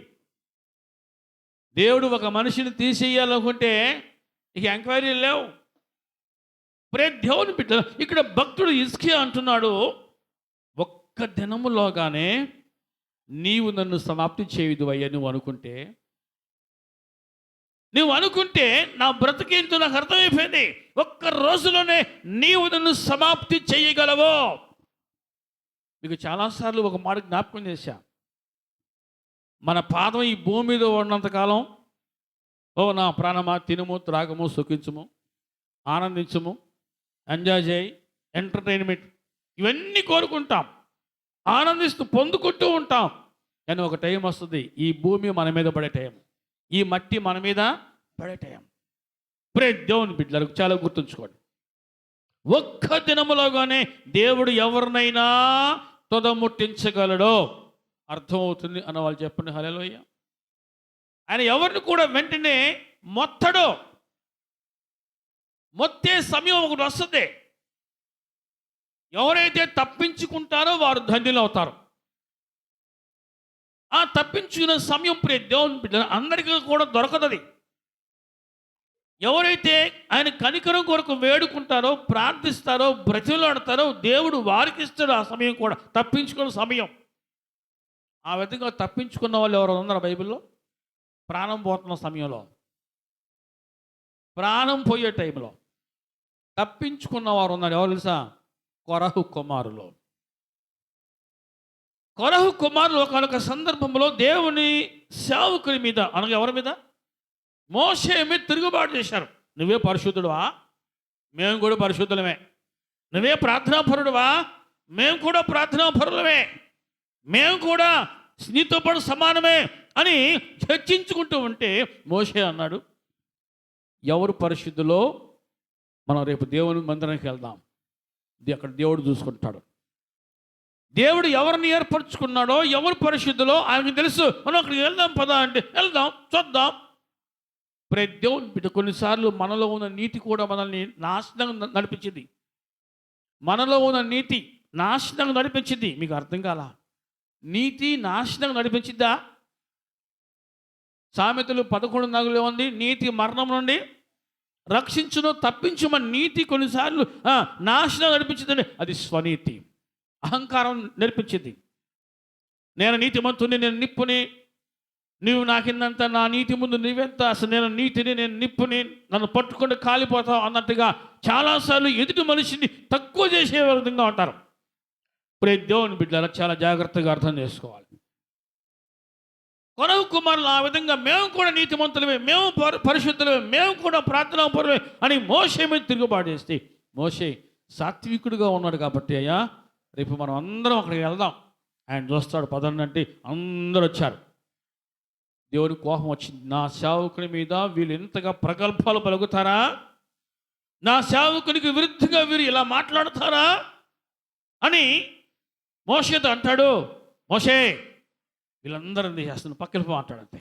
Speaker 1: దేవుడు ఒక మనిషిని తీసేయాలనుకుంటే ఇక ఎంక్వైరీ లేవు. దేవుని బిడ్డ, ఇక్కడ భక్తుడు హిజ్కియా అంటున్నాడు, ఒక్క దినములోగానే నీవు నన్ను సమాప్తి చేయదు అయ్యా. నువ్వు అనుకుంటే నా బ్రతికేంతో నాకు అర్థమైపోయింది. ఒక్క రోజులోనే నీవు నన్ను సమాప్తి చేయగలవు. మీకు చాలాసార్లు ఒక మాట జ్ఞాపకం చేశా. మన పాదం ఈ భూమి మీద ఉన్నంతకాలం, ఓ నా ప్రాణమా తినుము, త్రాగము, సుఖించుము, ఆనందించుము, ఎంజాయ్ చేయి, ఎంటర్టైన్మెంట్, ఇవన్నీ కోరుకుంటాం, ఆనందిస్తూ పొందుకుంటూ ఉంటాం. కానీ ఒక టైం వస్తుంది, ఈ భూమి మన మీద పడే టైం, ఈ మట్టి మన మీద పడే టైం. దేవుని బిడ్డలకు చాలా గుర్తుంచుకోండి, ఒక్క దినములోగానే దేవుడు ఎవరినైనా తుదముట్టించగలడో అర్థమవుతుంది అన్న వాళ్ళు చెప్పండి హల్లెలూయా. ఆయన ఎవరిని కూడా వెంటనే మొత్తే సమయం ఒకటి వస్తుంది. ఎవరైతే తప్పించుకుంటారో వారు ధన్యులు అవుతారు. ఆ తప్పించుకునే సమయం దేవుని బిడ్డ అందరికీ కూడా దొరకదు. ఎవరైతే ఆయన కనికరం కొరకు వేడుకుంటారో, ప్రార్థిస్తారో, బ్రతిమలాడతారో, దేవుడు వారికి ఇస్తాడు ఆ సమయం కూడా, తప్పించుకునే సమయం. ఆ విధంగా తప్పించుకున్న వాళ్ళు ఎవరు ఉన్నారు బైబిల్లో? ప్రాణం పోతున్న సమయంలో, ప్రాణం పోయే టైంలో తప్పించుకున్న వారు ఉన్నారు. ఎవరు తెలుసా? కొరహు కుమారులు. కొరహు కుమారులు ఒకనొక సందర్భంలో దేవుని సేవకుని మీద, అనగా ఎవరి మీద? మోషే మీద తిరుగుబాటు చేశారు. నువ్వే పరిశుద్ధుడువా? మేము కూడా పరిశుద్ధులమే. నువ్వే ప్రార్థనాపరుడువా? మేము కూడా ప్రార్థనాపరులమే. మేము కూడా నీతో పాటు సమానమే అని చర్చించుకుంటూ ఉంటే మోషే అన్నాడు, ఎవరు పరిశుద్ధులో మనం రేపు దేవుని మందిరానికి వెళ్దాం, అక్కడ దేవుడు చూసుకుంటాడు. దేవుడు ఎవరిని ఏర్పరచుకున్నాడో, ఎవరు పరిశుద్ధులో ఆయనకు తెలుసు. మనం అక్కడికి వెళ్దాం పదా అంటే వెళ్దాం, చూద్దాం. దేవుని బిడ్డ, కొన్నిసార్లు మనలో ఉన్న నీతి కూడా మనల్ని నాశనం నడిపించింది. మనలో ఉన్న నీతి నాశనం నడిపించింది. మీకు అర్థం కాలా? నీతి నాశనం నడిపించిద్దా? సామెతలు 11:4 ఉంది, నీతి మరణం నుండి రక్షించును తప్పించుమని నీతి కొన్నిసార్లు నాశనం నడిపించిందండి. అది స్వనీతి, అహంకారం నేర్పించింది. నేను నీతిమంతుని, నేను నిప్పుని, నీవు నాకిందంత, నా నీతి ముందు నీవెంత, అసలు నేను నీతిని, నేను నిప్పుని, నన్ను పట్టుకుంటే కాలిపోతావు అన్నట్టుగా చాలాసార్లు ఎదుటి మనిషిని తక్కువ చేసే విధంగా ఉంటారు. ఇప్పుడు దేవుని బిడ్డలారా చాలా జాగ్రత్తగా అర్థం చేసుకోవాలి. కొరహు కుమారులు ఆ విధంగా మేము కూడా నీతిమంతులమే, మేము పరిశుద్ధులమే, మేము కూడా ప్రార్థనా పరులమే అని మోషే మీద తిరుగుబాటు చేస్తే, మోషే సాత్వికుడిగా ఉన్నాడు కాబట్టి, అయ్యా రేపు మనం అందరం అక్కడికి వెళ్దాం, ఆయన చూస్తాడు పదండి అంటే అందరూ వచ్చారు. దేవుని కోపం వచ్చింది. నా సేవకుని మీద వీళ్ళు ఎంతగా ప్రగల్భాలు పలుకుతారా, నా సేవకునికి విరుద్ధంగా వీరు ఇలా మాట్లాడతారా అని మోషేతో అంటాడు. మోషే వీళ్ళందరూ చేస్తున్న పక్కన మాట్లాడంతే.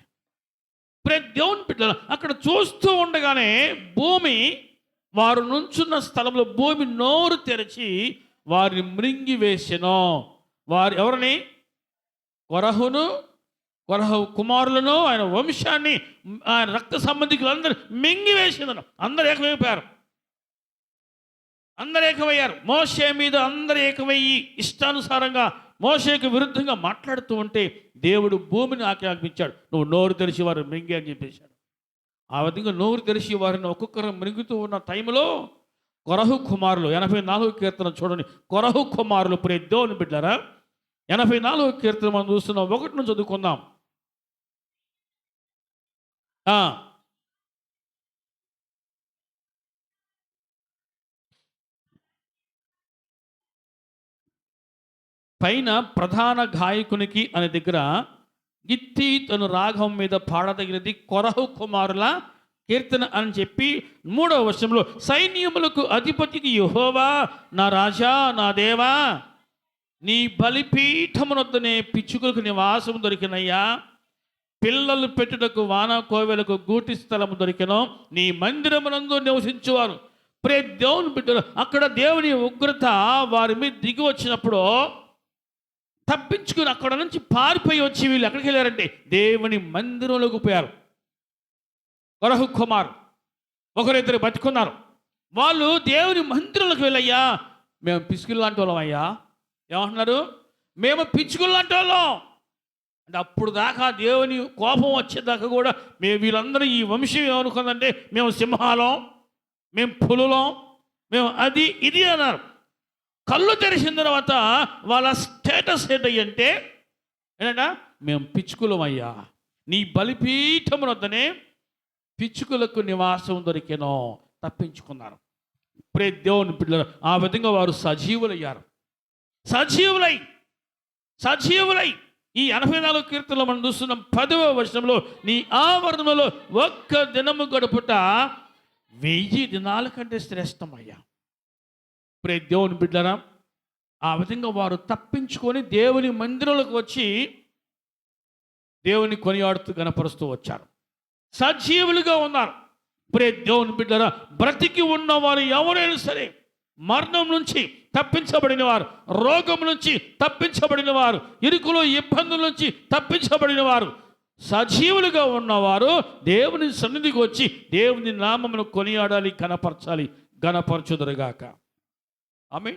Speaker 1: దేవుని బిడ్డలు అక్కడ చూస్తూ ఉండగానే భూమి, వారు నుంచున్న స్థలంలో భూమి నోరు తెరిచి వారిని మృంగి వేసెను. వారు ఎవరిని? కొరహు కుమారులను, ఆయన వంశాన్ని, ఆయన రక్త సంబంధికులందరూ మింగివేసిందను. అందరూ ఏకమైపోయారు, అందరూ ఏకమయ్యారు. మోషే మీద అందరూ ఏకమయ్యి ఇష్టానుసారంగా మోషేకు విరుద్ధంగా మాట్లాడుతూ ఉంటే దేవుడు భూమిని ఆజ్ఞాపించాడు, నువ్వు నోరు తెరిచి వారు మృంగి అని చెప్పేశాడు. ఆ విధంగా నోరు తెరిచి వారిని ఒక్కొక్కరు మృంగుతూ ఉన్న టైంలో కొరహు కుమారులు, 84 కీర్తన చూడండి. కొరహు కుమారులు దేవుని బిడ్డలారా, 84 కీర్తన మనం చూస్తున్నాం. 1 నుంచి చదువుకుందాం. పైన ప్రధాన గాయకునికి అనే దగ్గర గిత్తి తను రాగం మీద పాడదగినది కొరహు కుమారుల కీర్తన అని చెప్పి 3వ వచనంలో సైన్యములకు అధిపతికి యెహోవా నా రాజా నా దేవా, నీ బలిపీఠమునొద్దనే పిచ్చుకలకు నివాసం దొరికినయ్యా, పిల్లలు పెట్టుటకు వాన కోవెలకు గూటి స్థలము దొరికెను, నీ మందిరమునందు నివసించువారు. దేవుని బిడ్డలు అక్కడ దేవుని ఉగ్రత వారి మీద దిగి వచ్చినప్పుడు తప్పించుకుని అక్కడ నుంచి పారిపోయి వచ్చి వీళ్ళు ఎక్కడికి వెళ్ళారంటే దేవుని మందిరంలోకి పోయారు. కొరహు కుమార్ ఒకరిద్దరు బతుకున్నారు. వాళ్ళు దేవుని మందిరంలోకి వెళ్ళయ్యా, మేము పిచ్చుకలు లాంటి వాళ్ళం అయ్యా. ఏమంటున్నారు? మేము పిచ్చుకలు లాంటి వాళ్ళం అంటే అప్పుడు దాకా దేవుని కోపం వచ్చేదాకా కూడా వీళ్ళందరూ ఈ వంశం ఏమనుకుందంటే మేము సింహాలం, మేము పులులం, మేము అది ఇది అన్నారు. కళ్ళు తెరిచిన తర్వాత వాళ్ళ స్టేటస్ ఏంటంటే ఏంటంట, మేము పిచ్చుకులమయ్యా, నీ బలిపీఠమునొద్దనే పిచ్చుకలకు నివాసం దొరికెనో, తప్పించుకున్నారు. దేవుని పిల్లలు ఆ విధంగా వారు సజీవులయ్యారు. సజీవులై ఈ 84 కీర్తనలో మనం చూస్తున్నాం. 10వ వచనంలో నీ ఆవరణలో ఒక్క దినము గడుపుట 1000 దినాల కంటే శ్రేష్టమయ్యా. దేవుని బిడ్డరా, ఆ విధంగా వారు తప్పించుకొని దేవుని మందిరంలోకి వచ్చి దేవుని కొనియాడుతూ గణపరుస్తూ వచ్చారు. సజీవులుగా ఉన్నారు. దేవుని బిడ్డరా, బ్రతికి ఉన్నవారు ఎవరైనా సరే, మరణం నుంచి తప్పించబడిన వారు, రోగం నుంచి తప్పించబడిన వారు, ఇరుకులో ఇబ్బందుల నుంచి తప్పించబడిన వారు, సజీవులుగా ఉన్నవారు దేవుని సన్నిధికి వచ్చి దేవుని నామమును కొనియాడాలి, గణపరచాలి, గణపరచుదురుగాక. ఆమె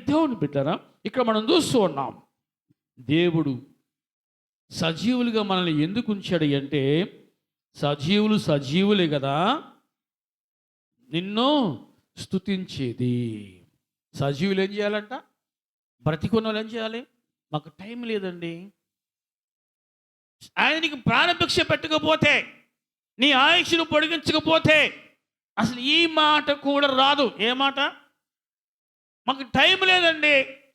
Speaker 1: దేవుని బిడ్డరా, ఇక్కడ మనం చూస్తూ ఉన్నాం దేవుడు సజీవులుగా మనల్ని ఎందుకు ఉంచాడు అంటే, సజీవులే కదా నిన్ను స్తుతించేది. సజీవులు ఏం చేయాలంట? బ్రతికున్న వాళ్ళు ఏం చేయాలి? మాకు టైం లేదండి, ఆయనకి ప్రాణభిక్ష పెట్టకపోతే, నీ ఆయుష్ను పొడిగించకపోతే అసలు ఈ మాట కూడా రాదు. ఏ మాట? మాకు టైం లేదండి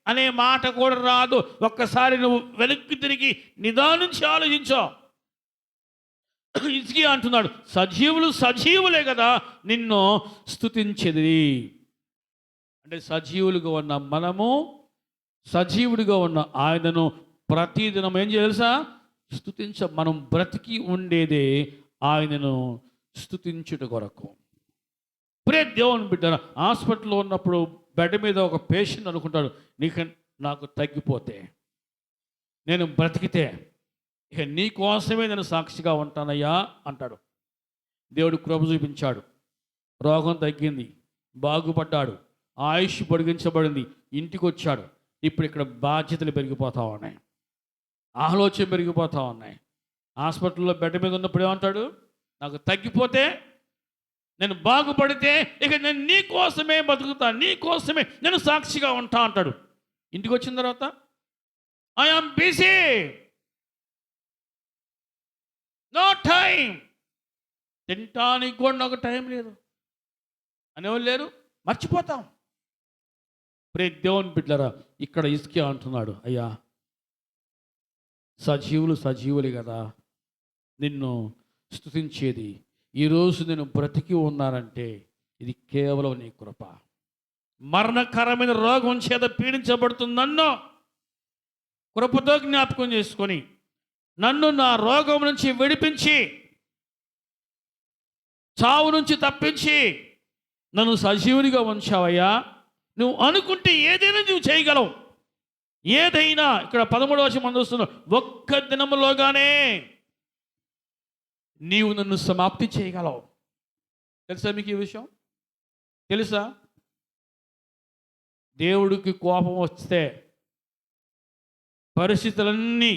Speaker 1: అనే మాట కూడా రాదు. ఒక్కసారి నువ్వు వెనక్కి తిరిగి నిదానించి ఆలోచించో. హిజ్కియా అంటున్నాడు, సజీవులే కదా నిన్ను స్తుతించేది. అంటే సజీవులుగా ఉన్న మనము, సజీవుడిగా ఉన్న ఆయనను ప్రతిదినం ఏం చేయాల్సా? మనం బ్రతికి ఉండేదే ఆయనను స్తుతించుట కొరకు. దేవుని బిడ్డ, హాస్పిటల్లో ఉన్నప్పుడు బెడ్ మీద ఒక పేషెంట్ అనుకుంటాడు, నాకు తగ్గిపోతే, నేను బ్రతికితే ఇక నీ కోసమే నేను సాక్షిగా ఉంటానయ్యా అంటాడు. దేవుడు కృప చూపించాడు. రోగం తగ్గింది, బాగుపడ్డాడు, ఆయుష్ పొడిగించబడింది, ఇంటికి వచ్చాడు. ఇప్పుడు ఇక్కడ బాధ్యతలు పెరిగిపోతూ ఉన్నాయి, ఆలోచన పెరిగిపోతూ ఉన్నాయి. హాస్పిటల్లో బెడ్ మీద ఉన్నప్పుడు ఏమంటాడు? నాకు తగ్గిపోతే, నేను బాగుపడితే ఇక నేను నీ కోసమే బతుకుతా, నీ కోసమే నేను సాక్షిగా ఉంటా అంటాడు. ఇంటికి వచ్చిన తర్వాత ఐఎమ్ బిజీ, నో టైం, తినటానికి కూడా నాకు టైం లేదు అనేవాళ్ళు లేరు. మర్చిపోతాం. ప్రే దేవుని బిడ్డలారా, ఇక్కడ హిజ్కియా అంటున్నాడు, అయ్యా సజీవులు సజీవులే కదా నిన్ను స్తుతించేది. ఈరోజు నేను బ్రతికి ఉన్నానంటే ఇది కేవలం నీ కృప. మరణకరమైన రోగం చేత పీడించబడుతుంది నన్ను కృపతో జ్ఞాపకం చేసుకొని నన్ను నా రోగం నుంచి విడిపించి, చావు నుంచి తప్పించి నన్ను సజీవునిగా ఉంచావయ్యా. నువ్వు అనుకుంటే ఏదైనా నువ్వు చేయగలవు. ఏదైనా. ఇక్కడ 13వ వచనం వస్తున్న ఒక్క దినములోగానే నీవు నన్ను సమాప్తి చేయగలవు. తెలుసా మీకు ఈ విషయం? తెలుసా? దేవుడికి కోపం వస్తే పరిస్థితులన్నీ,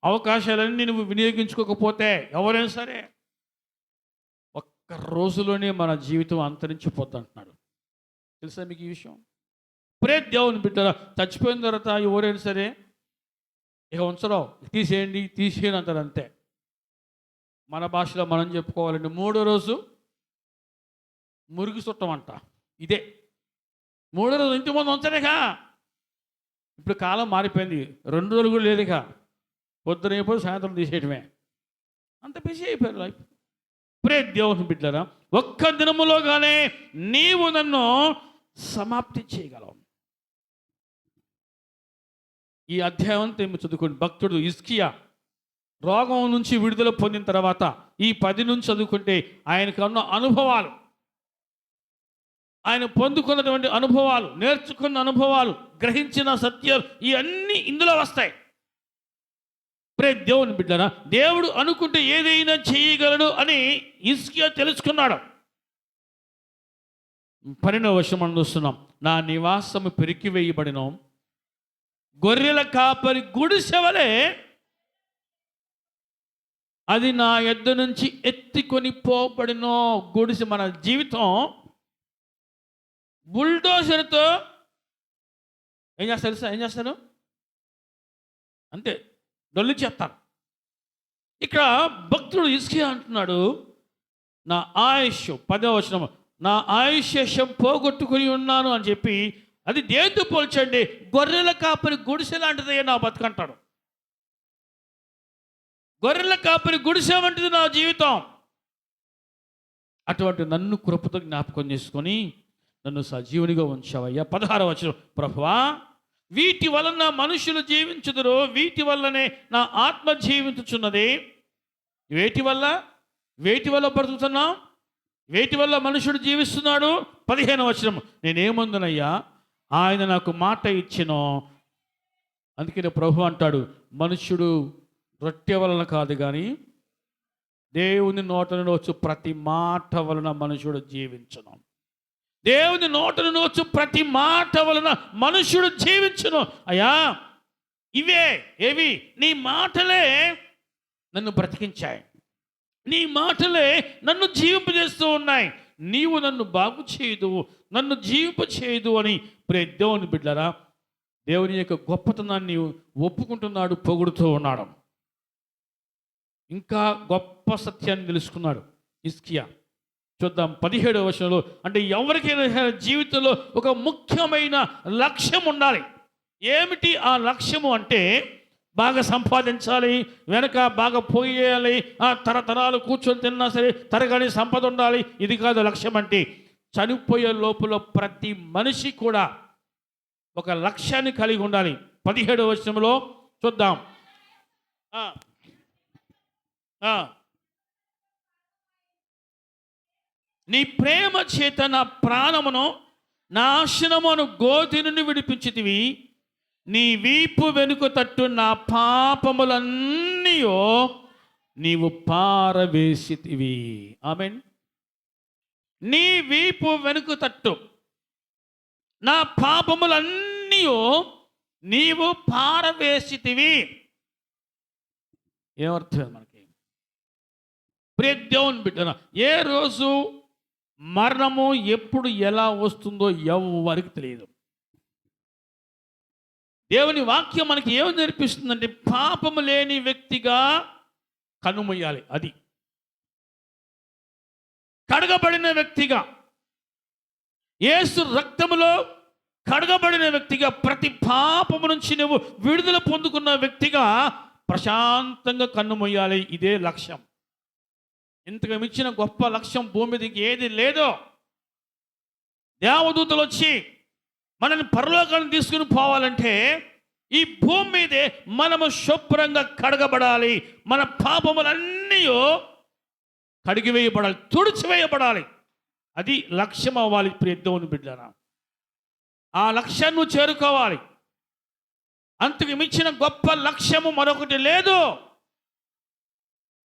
Speaker 1: అవకాశాలన్నీ నువ్వు వినియోగించుకోకపోతే ఎవరైనా సరే ఒక్క రోజులోనే మన జీవితం అంతరించిపోద్ది అంటున్నాడు. తెలుసా మీకు ఈ విషయం? ప్రే దేవుని బిడ్డరా, చచ్చిపోయిన తర్వాత ఎవరైనా సరే ఇక ఉంచడం, తీసేయండి అంటారు అంతే. మన భాషలో మనం చెప్పుకోవాలంటే 3వ రోజు మురుగు చుట్టం అంట. ఇదే 3వ రోజు ఇంటి ముందు ఉంచలేక. ఇప్పుడు కాలం మారిపోయింది, 2 రోజులు కూడా లేదుక. పొద్దున అయిపోయి సాయంత్రం తీసేయటమే. అంత బిజీ అయిపోయారు లైఫ్. ప్రే దేవుని బిడ్డరా, ఒక్క దినములోగానే నీవు నన్ను సమాప్తి చేయగలవు. ఈ అధ్యాయం అంతా చదువుకోండి. భక్తుడు హిజ్కియా రోగం నుంచి విడుదల పొందిన తర్వాత ఈ 10 నుంచి చదువుకుంటే ఆయనకు ఉన్న అనుభవాలు, ఆయన పొందుకున్నటువంటి అనుభవాలు, నేర్చుకున్న అనుభవాలు, గ్రహించిన సత్యాలు ఇవన్నీ ఇందులో వస్తాయి. ప్రే దేవుని బిడ్డరా, దేవుడు అనుకుంటే ఏదైనా చేయగలడు అని హిజ్కియా తెలుసుకున్నాడు. 12వ వచనం చూస్తున్నాం. నా నివాసము పెరికి వేయబడిన గొర్రెల కాపరి గుడిసెవలే అది నా యొద్ద నుంచి ఎత్తుకొని పోబడిన. గుడిసె మన జీవితం బుల్డోజర్తో ఏం చేస్తారు సార్? ఏం చేస్తారు? అంతే, డొల్లి చేస్తారు. ఇక్కడ భక్తుడు హిజ్కియా అంటున్నాడు, నా ఆయుష్ 10వ వచనం, నా ఆయుష్యం పోగొట్టుకుని ఉన్నాను అని చెప్పి, అది దేంతో పోల్చండి? గొర్రెల కాపరి గుడిసె లాంటిదే నా బతుకంటాడు. గొర్రెల కాపరి గుడిసె వంటిది నా జీవితం. అటువంటి నన్ను కృపతో జ్ఞాపకం చేసుకొని నన్ను సజీవునిగా ఉంచావయ్యా. 16వ వచనం, ప్రభువా వీటి వలన మనుషులు జీవించుదురు, వీటి వల్లనే నా ఆత్మ జీవించుచున్నది. వేటి వల్ల బ్రతుకుతున్నాం? వేటి వల్ల మనుషుడు జీవిస్తున్నాడు? 15వ వచనం, నేనేమందునయ్యా, ఆయన నాకు మాట ఇచ్చినో. అందుకని ప్రభు అంటాడు, మనుషుడు రొట్టె వలన కాదు కానీ దేవుని నోట నుండి వచ్చు ప్రతి మాట వలన మనుషుడు జీవించును. దేవుని నోట నుండి వచ్చు ప్రతి మాట వలన మనుషుడు జీవించును. అయ్యా ఇవే ఏవి? నీ మాటలే నన్ను బ్రతికించాయి, నీ మాటలే నన్ను జీవింపజేస్తూ ఉన్నాయి. నీవు నన్ను బాగు చేయదు, నన్ను జీవింపచేయదు అని ప్రే దేవుని బిడ్డలారా, దేవుని యొక్క గొప్పతనాన్ని ఒప్పుకుంటున్నాడు, పొగుడుతూ ఉన్నాడు. ఇంకా గొప్ప సత్యాన్ని తెలుసుకున్నాడు హిజ్కియా. చూద్దాం 17వ వచనంలో. అంటే ఎవరికైనా జీవితంలో ఒక ముఖ్యమైన లక్ష్యం ఉండాలి. ఏమిటి ఆ లక్ష్యము అంటే, బాగా సంపాదించాలి, వెనక బాగా పోయేయాలి, తరతరాలు కూర్చొని తిన్నా సరే తరగని సంపద ఉండాలి. ఇది కాదు లక్ష్యం అంటే. చనిపోయే లోపల ప్రతి మనిషి కూడా ఒక లక్ష్యాన్ని కలిగి ఉండాలి. 17వ వచనంలో చూద్దాం. నీ ప్రేమ చేత నా ప్రాణమును నాశనమును గోతి నుండి విడిపించితివి, నీ వీపు వెనుక తట్టు నా పాపములన్నీయో నీవు పారవేసితివి. ఆమేన్. నీ వీపు వెనుక తట్టు నా పాపములన్నీ నీవు పారవేసితివి. ఏమర్థం మనకి? ప్రియ దేవుని బిడ్డనా, ఏ రోజు మరణము ఎప్పుడు ఎలా వస్తుందో ఎవరికి తెలియదు. దేవుని వాక్యం మనకి ఏం నేర్పిస్తుందంటే పాపము లేని వ్యక్తిగా కనుమయ్యాలి. అది కడగబడిన వ్యక్తిగా, యేసు రక్తములో కడగబడిన వ్యక్తిగా, ప్రతి పాపము నుంచి నువ్వు విడుదల పొందుకున్న వ్యక్తిగా ప్రశాంతంగా కన్నుమొయ్యాలి. ఇదే లక్ష్యం. ఇంతకు మించిన గొప్ప లక్ష్యం భూమి మీద ఏది లేదో. దేవదూతలు వచ్చి మనల్ని పరలోకాన్ని తీసుకుని పోవాలంటే ఈ భూమి మీదే మనము శుభ్రంగా కడగబడాలి. మన పాపములన్నీ కడిగివేయబడాలి, తుడిచివేయబడాలి. అది లక్ష్యం అవ్వాలి. ప్రియ దేవుని బిడ్డలారా, ఆ లక్ష్యాన్ని నువ్వు చేరుకోవాలి. అంతకు మించిన గొప్ప లక్ష్యము మరొకటి లేదు.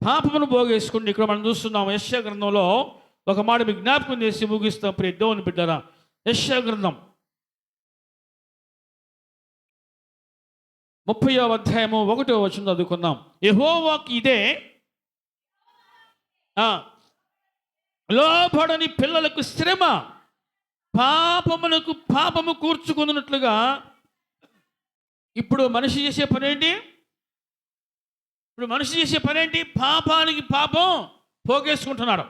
Speaker 1: పాపమును పోగేసుకుంటే ఇక్కడ మనం చూస్తున్నాం యెషయా గ్రంథంలో ఒక మాట మీకు జ్ఞాపకం చేసి ముగిస్తాం. ప్రియ దేవుని బిడ్డలారా, యెషయా గ్రంథం 30వ అధ్యాయము 1వ వచనం చదువుకుందాం. యెహోవాకి ఇదే లోబడని పిల్లలకు శ్రమ, పాపములకు పాపము కూర్చుకున్నట్లుగా. ఇప్పుడు మనిషి చేసే పనేంటి? పాపానికి పాపం పోగేసుకుంటున్నాడు.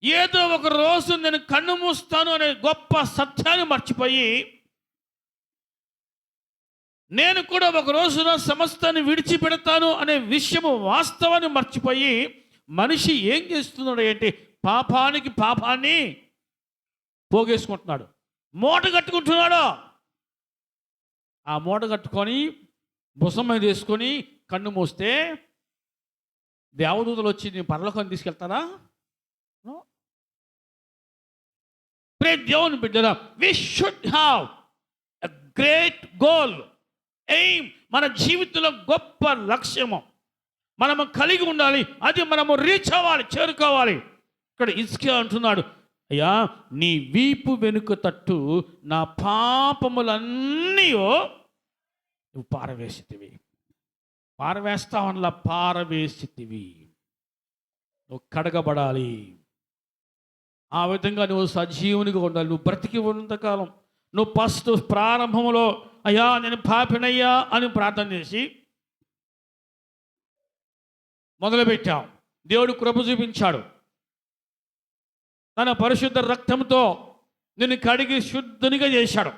Speaker 1: ఏదో ఒక రోజు నేను కన్ను మూస్తాను అనే గొప్ప సత్యాన్ని మర్చిపోయి, నేను కూడా ఒక రోజున సమస్తాన్ని విడిచిపెడతాను అనే విషయము వాస్తవాన్ని మర్చిపోయి మనిషి ఏం చేస్తున్నాడు అంటే పాపానికి పాపాన్ని పోగేసుకుంటున్నాడు, మూట కట్టుకుంటున్నాడు. ఆ మూట కట్టుకొని భుసం మీద వేసుకొని కన్ను మూస్తే దేవదూతలు వచ్చి నేను పరలోకాన్ని తీసుకెళ్తారా? ప్రే దేవుని బిడ్డరా, we should have a great goal, aim. మన జీవితంలో గొప్ప లక్ష్యము మనము కలిగి ఉండాలి. అది మనము రీచ్ అవ్వాలి, చేరుకోవాలి. ఇక్కడ హిజ్కియా అంటున్నాడు, అయ్యా నీ వీపు వెనుక తట్టు నా పాపములన్నీ నువ్వు పారవేసితివి. నువ్వు కడగబడాలి. ఆ విధంగా నువ్వు సజీవునిగా ఉండాలి. నువ్వు బ్రతికి ఉన్నంతకాలం నువ్వు ఫస్ట్ ప్రారంభంలో అయ్యా నేను పాపినయ్యా అని ప్రార్థన చేసి మొదలుపెట్టావు. దేవుడు కృప చూపించాడు. తన పరిశుద్ధ రక్తంతో నిన్ను కడిగి శుద్ధునిగా చేశాడు,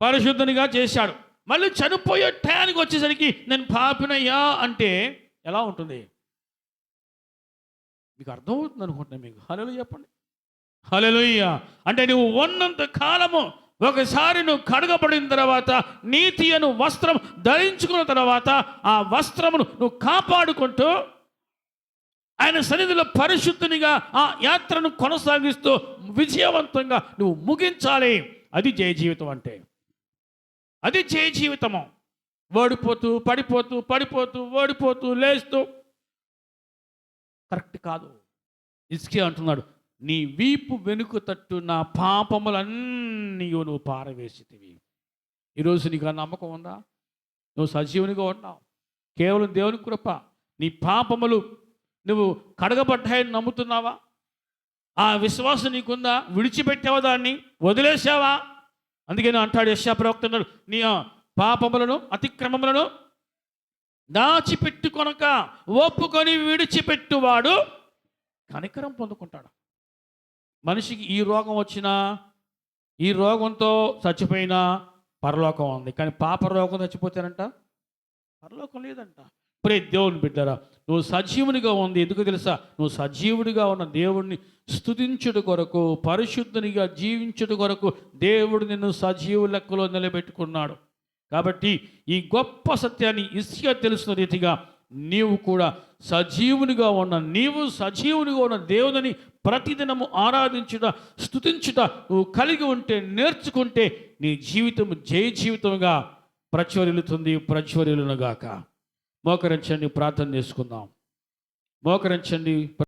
Speaker 1: పరిశుద్ధునిగా చేశాడు. మళ్ళీ చనిపోయే టయానికి వచ్చేసరికి నేను పాపినయ్యా అంటే ఎలా ఉంటుంది? మీకు అర్థమవుతుంది అనుకుంటున్నా. మీకు హల్లెలూయా చెప్పండి. హల్లెలూయా అంటే నువ్వు ఉన్నంత కాలము ఒకసారి నువ్వు కడగబడిన తర్వాత, నీతి అను వస్త్రం ధరించుకున్న తర్వాత ఆ వస్త్రమును నువ్వు కాపాడుకుంటూ ఆయన సన్నిధిలో పరిశుద్ధునిగా ఆ యాత్రను కొనసాగిస్తూ విజయవంతంగా నువ్వు ముగించాలి. అది జయ జీవితం అంటే. అది జయ జీవితము. ఓడిపోతూ ఓడిపోతూ లేస్తూ కరెక్ట్ కాదు. హిజ్కియా అంటున్నాడు, నీ వీపు వెనుక తట్టు నా పాపములన్నీ నువ్వు పారవేసితివి. ఈరోజు నీకు ఆ నమ్మకం ఉందా? నువ్వు సజీవునిగా ఉన్నావు. కేవలం దేవుని కృప. నీ పాపములు నువ్వు కడగబడ్డాయని నమ్ముతున్నావా? ఆ విశ్వాసం నీకుందా? విడిచిపెట్టావా? దాన్ని వదిలేసావా? అందుకని అంటాడు యెషయా ప్రవక్త, నీ పాపములను అతిక్రమములను దాచిపెట్టుకొనక ఒప్పుకొని విడిచిపెట్టువాడు కనికరం పొందుకుంటాడు. మనిషికి ఈ రోగం వచ్చినా, ఈ రోగంతో చచ్చిపోయినా పరలోకం ఉంది. కానీ పాప రోగం చచ్చిపోతానంట పరలోకం లేదంట. ప్రే దేవుని బిడ్డరా, నువ్వు సజీవునిగా ఉంది. ఎందుకు తెలుసా? నువ్వు సజీవుడిగా ఉన్న దేవుడిని స్తుతించుట కొరకు, పరిశుద్ధునిగా జీవించుట కొరకు దేవుడు నిన్ను సజీవు లెక్కలో నిలబెట్టుకున్నాడు. కాబట్టి ఈ గొప్ప సత్యాన్ని హిజ్కియా తెలుసున్న రీతిగా నీవు కూడా సజీవునిగా ఉన్న దేవుని ప్రతిదినము ఆరాధించుట, స్తుతించుట నువ్వు కలిగి ఉంటే, నేర్చుకుంటే నీ జీవితం జయ జీవితంగా ప్రజ్వరిల్లుతుంది. ప్రజ్వరిల్లునుగాక. మోకరించండి, ప్రార్థన చేసుకుందాం. మోకరించండి.